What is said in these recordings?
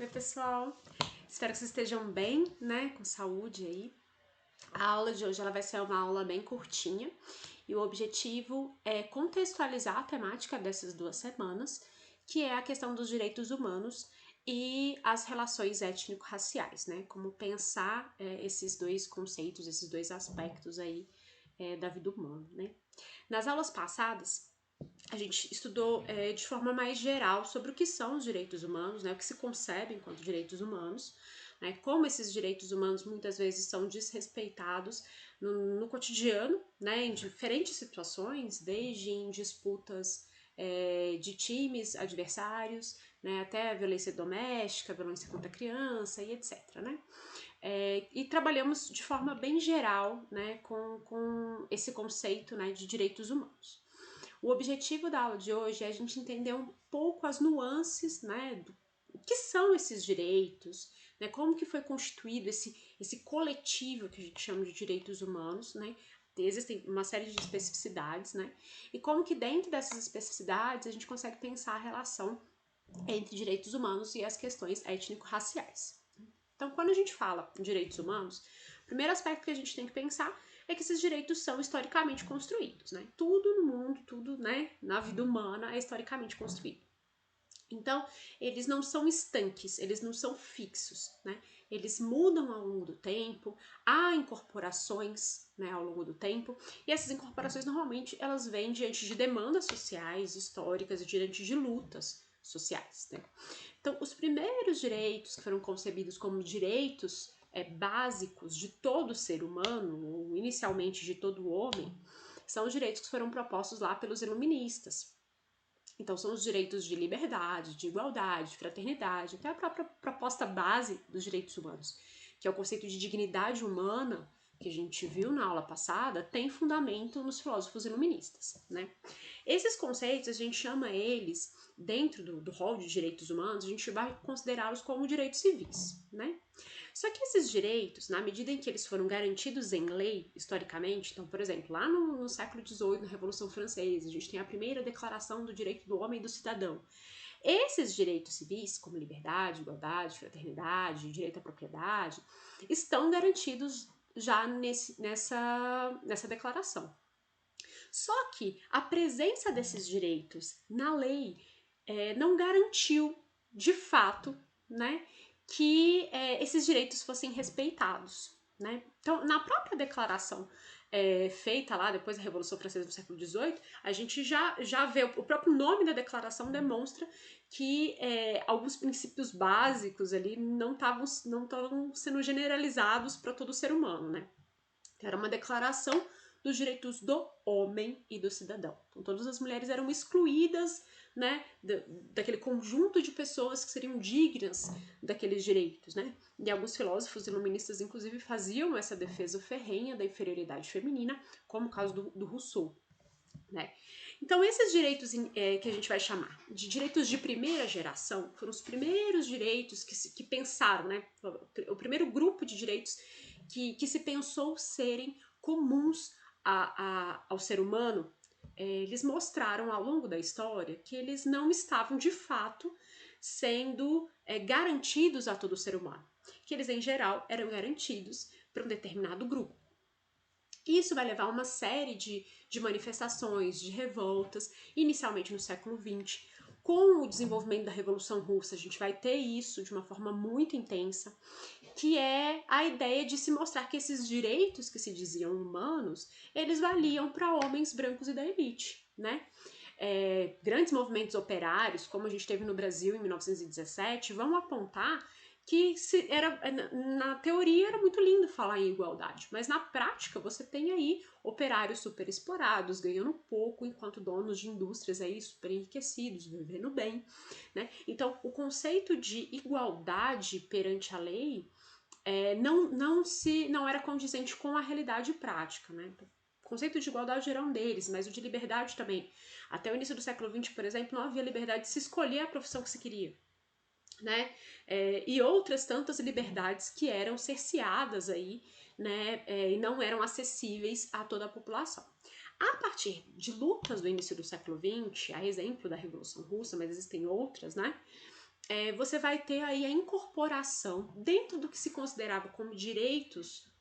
Oi, pessoal. Espero que vocês estejam bem, né? Com saúde aí. A aula de hoje ela vai ser uma aula bem curtinha e o objetivo é contextualizar a temática dessas 2 semanas, que é a questão dos direitos humanos e as relações étnico-raciais, né? Como pensar esses dois conceitos, esses dois aspectos aí da vida humana, né? Nas aulas passadas, a gente estudou de forma mais geral sobre o que são os direitos humanos, né, o que se concebe enquanto direitos humanos, né, como esses direitos humanos muitas vezes são desrespeitados no cotidiano, né, em diferentes situações, desde em disputas de times adversários, né, até a violência doméstica, a violência contra a criança e etc. Né? E trabalhamos de forma bem geral, né, com esse conceito, né, de direitos humanos. O objetivo da aula de hoje é a gente entender um pouco as nuances, né, do que são esses direitos, né, como que foi constituído esse coletivo que a gente chama de direitos humanos, né, existem uma série de especificidades, né, e como que dentro dessas especificidades a gente consegue pensar a relação entre direitos humanos e as questões étnico-raciais. Então, quando a gente fala em direitos humanos, o primeiro aspecto que a gente tem que pensar é que esses direitos são historicamente construídos, né? Tudo no mundo, tudo, né, na vida humana é historicamente construído. Então, eles não são estanques, eles não são fixos, né? Eles mudam ao longo do tempo, há incorporações, né, ao longo do tempo, e essas incorporações normalmente elas vêm diante de demandas sociais, históricas e diante de lutas sociais, né? Então, os primeiros direitos que foram concebidos como direitos básicos de todo ser humano, ou inicialmente de todo homem, são os direitos que foram propostos lá pelos iluministas. Então, são os direitos de liberdade, de igualdade, de fraternidade, até a própria proposta base dos direitos humanos, que é o conceito de dignidade humana, que a gente viu na aula passada, tem fundamento nos filósofos iluministas, né? Esses conceitos, a gente chama eles, dentro do rol de direitos humanos, a gente vai considerá-los como direitos civis, né? Só que esses direitos, na medida em que eles foram garantidos em lei, historicamente, então, por exemplo, lá no século XVIII, na Revolução Francesa, a gente tem a primeira declaração do direito do homem e do cidadão. Esses direitos civis, como liberdade, igualdade, fraternidade, direito à propriedade, estão garantidos já nessa declaração. Só que a presença desses direitos na lei não garantiu, de fato, né, que esses direitos fossem respeitados. Né? Então, na própria declaração feita lá depois da Revolução Francesa do século XVIII, a gente já vê, o próprio nome da declaração demonstra que alguns princípios básicos ali não estavam sendo generalizados para todo ser humano, né? Era uma declaração dos direitos do homem e do cidadão. Então, todas as mulheres eram excluídas, né, daquele conjunto de pessoas que seriam dignas daqueles direitos, né? E alguns filósofos iluministas, inclusive, faziam essa defesa ferrenha da inferioridade feminina, como o caso do Rousseau, né? Então, esses direitos que a gente vai chamar de direitos de primeira geração foram os primeiros direitos que pensaram, né? O primeiro grupo de direitos que se pensou serem comuns ao ser humano. Eles mostraram ao longo da história que eles não estavam de fato sendo garantidos a todo ser humano, que eles em geral eram garantidos para um determinado grupo. Isso vai levar a uma série de manifestações, de revoltas, inicialmente no século XX. Com o desenvolvimento da Revolução Russa, a gente vai ter isso de uma forma muito intensa, que é a ideia de se mostrar que esses direitos que se diziam humanos, eles valiam para homens brancos e da elite, né? Grandes movimentos operários, como a gente teve no Brasil em 1917, vão apontar que na teoria era muito lindo falar em igualdade, mas na prática você tem aí operários super explorados, ganhando pouco, enquanto donos de indústrias aí super enriquecidos, vivendo bem, né? Então, o conceito de igualdade perante a lei não era condizente com a realidade prática, né? O conceito de igualdade era um deles, mas o de liberdade também. Até o início do século XX, por exemplo, não havia liberdade de se escolher a profissão que se queria, né? E outras tantas liberdades que eram cerceadas aí, né? E não eram acessíveis a toda a população. A partir de lutas do início do século XX, a exemplo da Revolução Russa, mas existem outras, né? você vai ter aí a incorporação dentro do que se considerava como direitos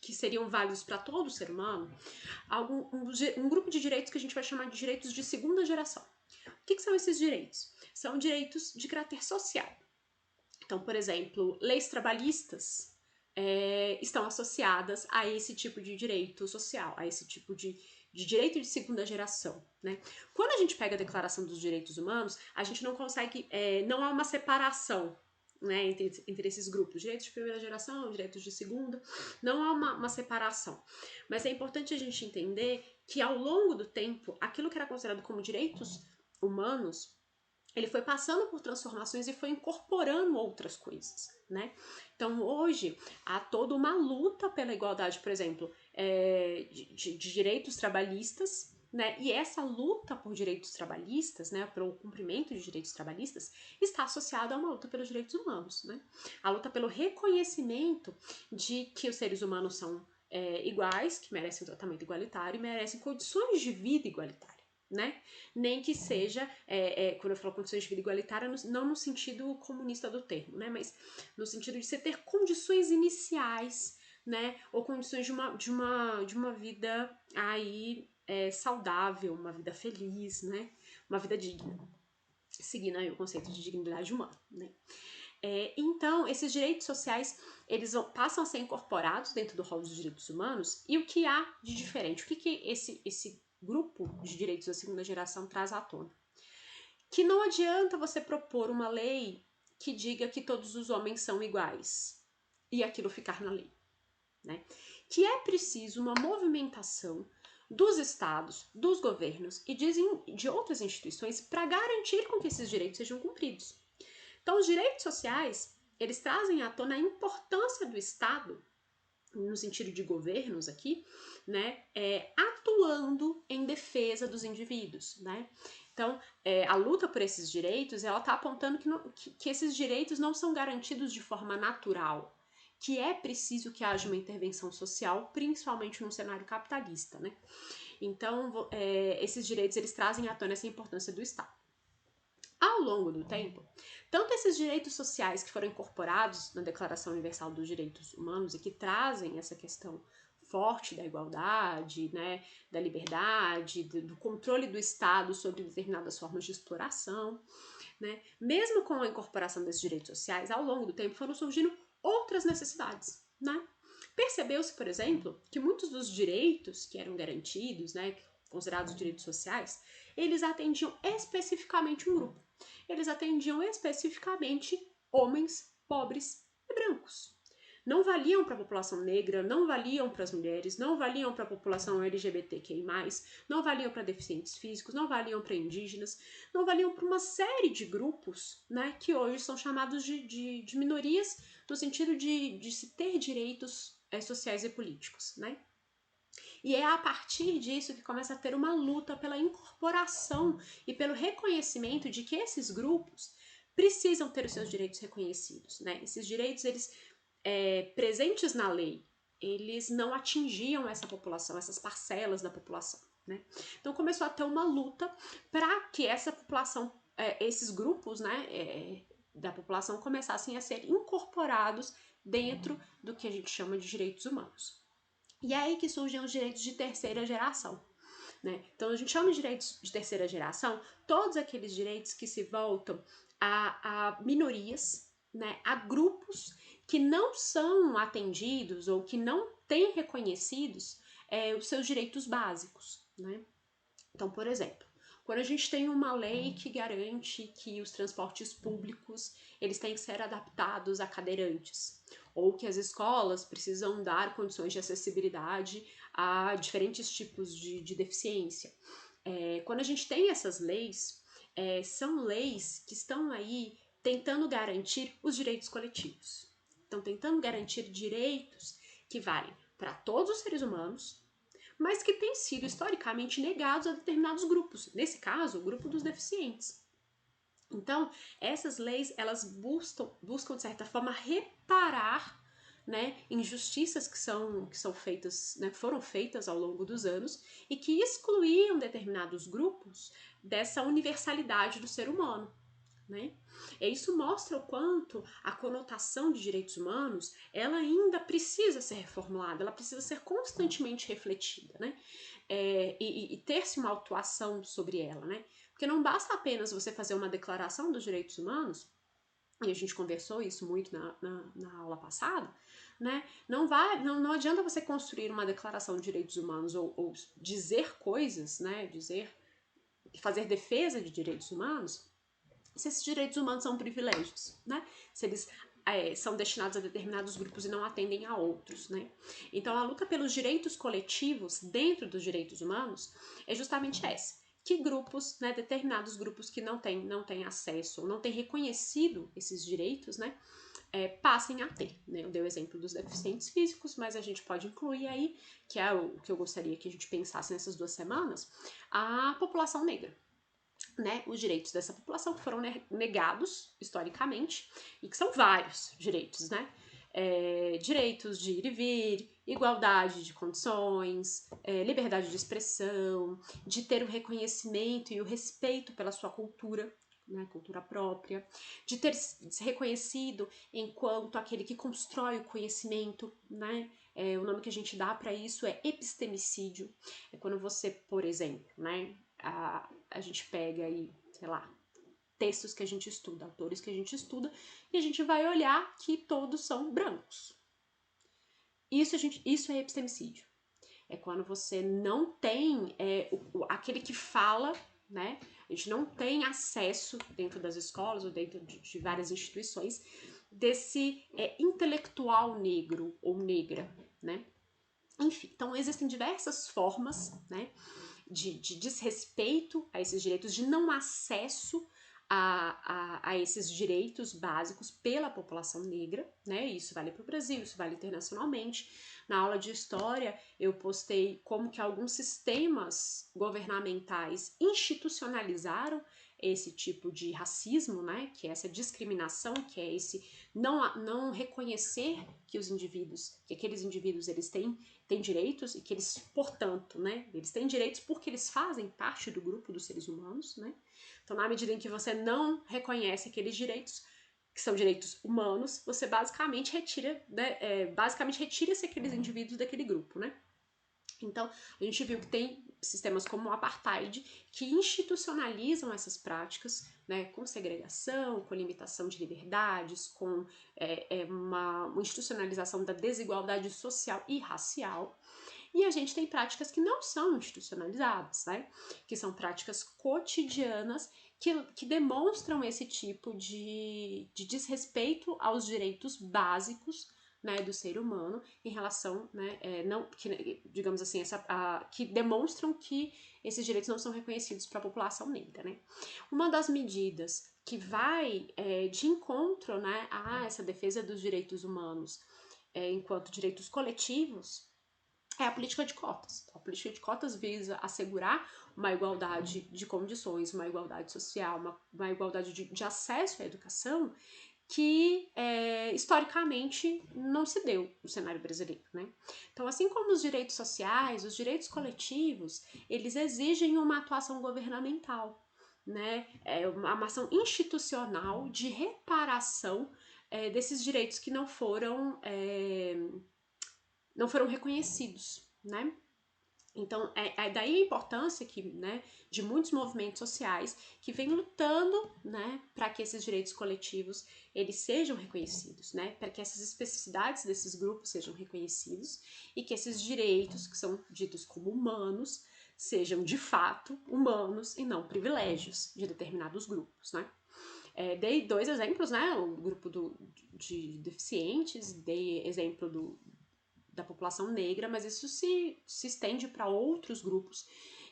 que seriam válidos para todo ser humano, um grupo de direitos que a gente vai chamar de direitos de segunda geração. O que são esses direitos? São direitos de caráter social. Então, por exemplo, leis trabalhistas estão associadas a esse tipo de direito social, a esse tipo de direito de segunda geração, né? Quando a gente pega a Declaração dos Direitos Humanos, a gente não consegue, não há uma separação, né, entre esses grupos, direitos de primeira geração, direitos de segunda, não há uma separação. Mas é importante a gente entender que ao longo do tempo, aquilo que era considerado como direitos humanos, ele foi passando por transformações e foi incorporando outras coisas, né? Então, hoje, há toda uma luta pela igualdade, por exemplo, de direitos trabalhistas, né? E essa luta por direitos trabalhistas, né, pelo cumprimento de direitos trabalhistas, está associada a uma luta pelos direitos humanos, né? A luta pelo reconhecimento de que os seres humanos são iguais, que merecem um tratamento igualitário e merecem condições de vida igualitárias. Né? Nem que seja, quando eu falo condições de vida igualitária, não no sentido comunista do termo, né? Mas no sentido de você ter condições iniciais, né? Ou condições de uma vida aí saudável, uma vida feliz, né? Uma vida digna, seguindo aí o conceito de dignidade humana, né? Então, esses direitos sociais, eles passam a ser incorporados dentro do rol dos direitos humanos, e o que há de diferente? O que esse grupo de direitos da segunda geração traz à tona? Que não adianta você propor uma lei que diga que todos os homens são iguais e aquilo ficar na lei, né? Que é preciso uma movimentação dos estados, dos governos e de outras instituições para garantir com que esses direitos sejam cumpridos. Então, os direitos sociais, eles trazem à tona a importância do Estado, no sentido de governos aqui, né, atuando em defesa dos indivíduos, né? Então, a luta por esses direitos, ela está apontando que esses direitos não são garantidos de forma natural, que é preciso que haja uma intervenção social, principalmente num cenário capitalista, né? Então, esses direitos, eles trazem à tona essa importância do Estado. Ao longo do tempo, tanto esses direitos sociais que foram incorporados na Declaração Universal dos Direitos Humanos e que trazem essa questão forte da igualdade, né, da liberdade, do controle do Estado sobre determinadas formas de exploração, né, mesmo com a incorporação desses direitos sociais, ao longo do tempo foram surgindo outras necessidades, né? Percebeu-se, por exemplo, que muitos dos direitos que eram garantidos, né, considerados direitos sociais, eles atendiam especificamente um grupo. Eles atendiam especificamente homens, pobres e brancos. Não valiam para a população negra, não valiam para as mulheres, não valiam para a população LGBTQI+, não valiam para deficientes físicos, não valiam para indígenas, não valiam para uma série de grupos, né, que hoje são chamados de minorias no sentido de se ter direitos sociais e políticos, né? E é a partir disso que começa a ter uma luta pela incorporação e pelo reconhecimento de que esses grupos precisam ter os seus direitos reconhecidos, né? Esses direitos, eles presentes na lei, eles não atingiam essa população, essas parcelas da população, né? Então começou a ter uma luta para que essa população, esses grupos, né, da população começassem a ser incorporados dentro do que a gente chama de direitos humanos. E é aí que surgem os direitos de terceira geração, né? Então a gente chama de direitos de terceira geração todos aqueles direitos que se voltam a minorias, né, a grupos que não são atendidos ou que não têm reconhecidos os seus direitos básicos, né? Então, por exemplo, quando a gente tem uma lei que garante que os transportes públicos eles têm que ser adaptados a cadeirantes, ou que as escolas precisam dar condições de acessibilidade a diferentes tipos de deficiência. Quando a gente tem essas leis, são leis que estão aí tentando garantir os direitos coletivos. Estão tentando garantir direitos que valem para todos os seres humanos, mas que têm sido historicamente negados a determinados grupos. Nesse caso, o grupo dos deficientes. Então, essas leis, elas buscam de certa forma, reparar, né, injustiças que são feitas, né, foram feitas ao longo dos anos e que excluíam determinados grupos dessa universalidade do ser humano, né? E isso mostra o quanto a conotação de direitos humanos, ela ainda precisa ser reformulada, ela precisa ser constantemente refletida, né? E ter-se uma autuação sobre ela, né? Porque não basta apenas você fazer uma declaração dos direitos humanos, e a gente conversou isso muito na aula passada, né? Não adianta você construir uma declaração de direitos humanos ou dizer coisas, né? Fazer defesa de direitos humanos, se esses direitos humanos são privilégios, né? Se eles são destinados a determinados grupos e não atendem a outros, né? Então, a luta pelos direitos coletivos dentro dos direitos humanos é justamente essa. Que grupos, né, determinados grupos que não têm acesso, ou não têm reconhecido esses direitos, né, passem a ter, né? Eu dei o exemplo dos deficientes físicos, mas a gente pode incluir aí, que é o que eu gostaria que a gente pensasse nessas 2 semanas, a população negra, né, os direitos dessa população que foram negados historicamente e que são vários direitos, né? Direitos de ir e vir, igualdade de condições, liberdade de expressão, de ter o reconhecimento e o respeito pela sua cultura, né, cultura própria, de ter se reconhecido enquanto aquele que constrói o conhecimento, né? O nome que a gente dá para isso é epistemicídio. É quando você, por exemplo, né, a gente pega aí, sei lá, textos que a gente estuda, autores que a gente estuda, e a gente vai olhar que todos são brancos. Isso é epistemicídio. É quando você não tem aquele que fala, né? A gente não tem acesso dentro das escolas ou dentro de várias instituições desse intelectual negro ou negra, né? Enfim, então existem diversas formas, né, de desrespeito a esses direitos, de não acesso a esses direitos básicos pela população negra, né? Isso vale para o Brasil, isso vale internacionalmente. Na aula de história, eu postei como que alguns sistemas governamentais institucionalizaram esse tipo de racismo, né? Que é essa discriminação, que é esse não reconhecer que os indivíduos, que aqueles indivíduos eles têm direitos e que eles, portanto, né, eles têm direitos porque eles fazem parte do grupo dos seres humanos, né? Então, na medida em que você não reconhece aqueles direitos, que são direitos humanos, você basicamente retira-se aqueles indivíduos daquele grupo, né? Então, a gente viu que tem sistemas como o apartheid que institucionalizam essas práticas, né, com segregação, com limitação de liberdades, com uma institucionalização da desigualdade social e racial. E a gente tem práticas que não são institucionalizadas, né? Que são práticas cotidianas que demonstram esse tipo de desrespeito aos direitos básicos, né, do ser humano em relação, né, digamos assim, que demonstram que esses direitos não são reconhecidos para a população negra, né? Uma das medidas que vai de encontro, né, a essa defesa dos direitos humanos enquanto direitos coletivos é a política de cotas. A política de cotas visa assegurar uma igualdade de condições, uma igualdade social, uma igualdade de acesso à educação que historicamente não se deu no cenário brasileiro, né? Então, assim como os direitos sociais, os direitos coletivos, eles exigem uma atuação governamental, né? Uma ação institucional de reparação desses direitos que não foram reconhecidos, né? Então, daí a importância que, né, de muitos movimentos sociais que vêm lutando, né, para que esses direitos coletivos eles sejam reconhecidos, né, para que essas especificidades desses grupos sejam reconhecidos e que esses direitos, que são ditos como humanos, sejam de fato humanos e não privilégios de determinados grupos, né. Dei 2 exemplos, né, o grupo de deficientes, dei exemplo da população negra, mas isso se estende para outros grupos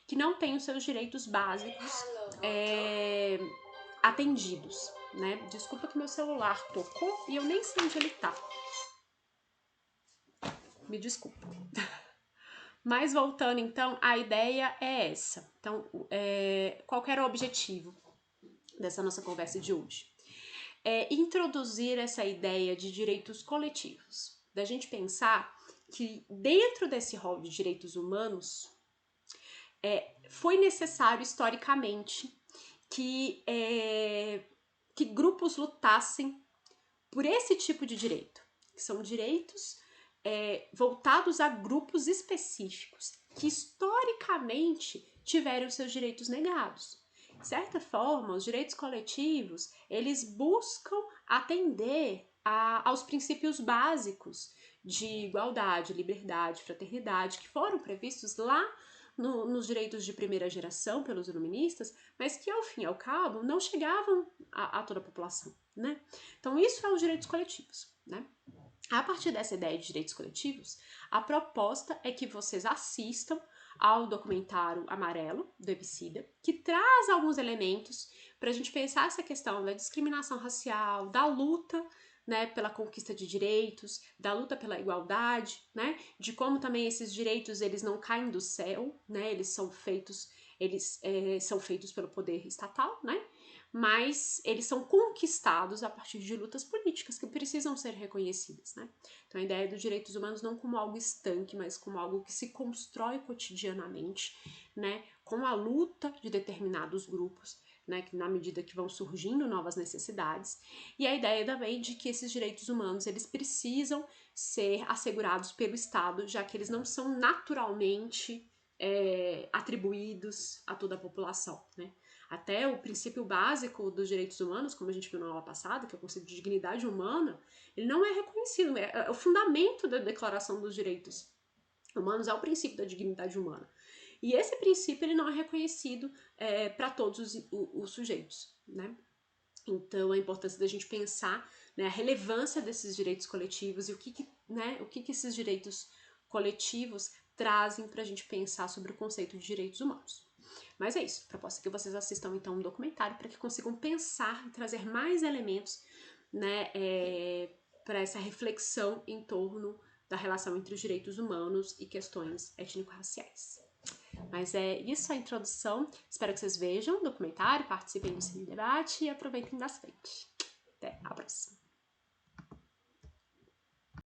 que não têm os seus direitos básicos atendidos, né? Desculpa que meu celular tocou e eu nem sei onde ele tá. Me desculpa. Mas voltando, então, a ideia é essa. Então, qual era o objetivo dessa nossa conversa de hoje? Introduzir essa ideia de direitos coletivos. Da gente pensar que dentro desse rol de direitos humanos foi necessário historicamente que que grupos lutassem por esse tipo de direito, que são direitos voltados a grupos específicos, que historicamente tiveram seus direitos negados. De certa forma, os direitos coletivos, eles buscam atender aos princípios básicos de igualdade, liberdade, fraternidade, que foram previstos lá nos direitos de primeira geração pelos iluministas, mas que, ao fim e ao cabo, não chegavam a toda a população, né? Então, isso é os direitos coletivos, né? A partir dessa ideia de direitos coletivos, a proposta é que vocês assistam ao documentário Amarelo, do Emicida, que traz alguns elementos para a gente pensar essa questão da discriminação racial, da luta, né, pela conquista de direitos, da luta pela igualdade, né, de como também esses direitos eles não caem do céu, né, eles são feitos pelo poder estatal, né, mas eles são conquistados a partir de lutas políticas que precisam ser reconhecidas, né? Então a ideia dos direitos humanos não como algo estanque, mas como algo que se constrói cotidianamente, né, com a luta de determinados grupos, né, que na medida que vão surgindo novas necessidades, e a ideia também de que esses direitos humanos eles precisam ser assegurados pelo Estado, já que eles não são naturalmente atribuídos a toda a população, né? Até o princípio básico dos direitos humanos, como a gente viu na aula passada, que é o conceito de dignidade humana, ele não é reconhecido, é o fundamento da Declaração dos Direitos Humanos, é o princípio da dignidade humana. E esse princípio ele não é reconhecido para todos os sujeitos, né? Então, a importância da gente pensar, né, a relevância desses direitos coletivos e o que esses direitos coletivos trazem para a gente pensar sobre o conceito de direitos humanos. Mas é isso, a proposta é que vocês assistam então um documentário para que consigam pensar e trazer mais elementos, né, para essa reflexão em torno da relação entre os direitos humanos e questões étnico-raciais. Mas é isso a introdução. Espero que vocês vejam o documentário, participem desse debate e aproveitem bastante. Até a próxima!